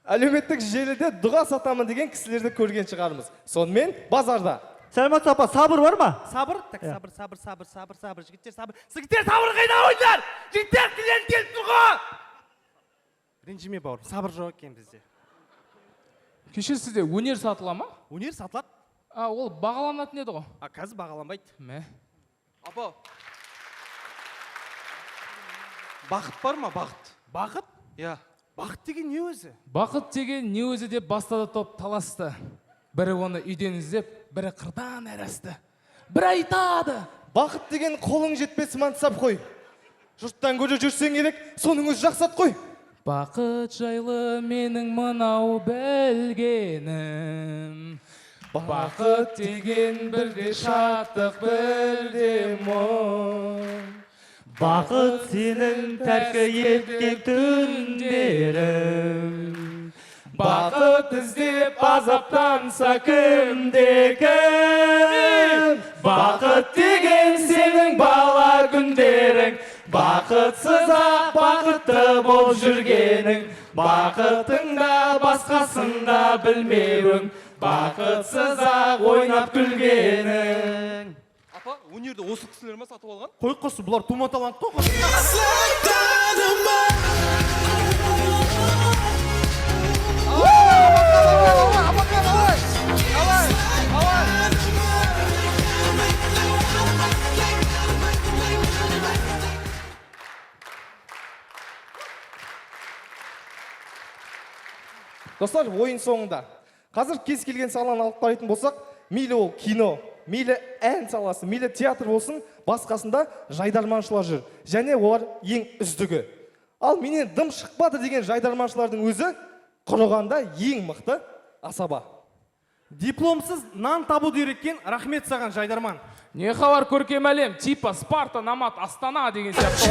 әлеуметтік желіде дұға сатамын деген кісілерді көрген шығармыз. Сонымен базарда. Сәлемат апа, сабыр бар ма? Сабыр? Так, сабыр. Жігіттер сабыр. Жігіттер сабыр қайда ойындар? Жігіттер клиент келіп тұр ғой! Ренжіме бауыр, сабыр жоқ екен бізде. Кеше сізде өнер сатыла ма? Өнер сатылады? Ол бағаланатын еді ғой. Қазір бағаланбайды. Мә. Апа. Бақыт бар ма, бақыт? Бақыт? Я. Бақыт деген не өзі? Бақыт деген не өзі деп бастады топ таласты. Бірі оны үйден іздеп, бірі қырдан әресті. Бір айтады. Бақыт деген қолың жетпесі мансап қой. Жұрттан көре жүрсең керек, соның өзі жақсат қой. Бақыт жайлы менің мынау білгенім. Бақыт деген бірде шаттық, бірде мұң. Бақыт сенің тәркі еткен түндерім. Бақыт іздеп азаптанса кімде-кім. Бақыт деген сенің бала күндерің. Бақытсыз ақ бақытты болып жүргенің. Бақытыңда басқасында білмеуің. Бақытсыз ақ ойнап күлгенің. Апа, өнерді осы кісілер ме сатып алған? Қой қосы, бұлар тума талант қой. Достар, ойын соңында. Қазір кез келген саланы алып қарайтын болсақ, мейлі ол кино, мейлі ән саласы, мейлі театр болсын, басқасында жайдарманшылар жүр. Және олар ең үздігі. Ал менен дым шықпады деген жайдарманшылардың өзі құрығанда ең мықты асаба. Дипломсыз нан табуды үйреткен рахмет саған жайдарман. Не хабар көркем әлем, типа Спарта, Намат, Астана деген сияқты.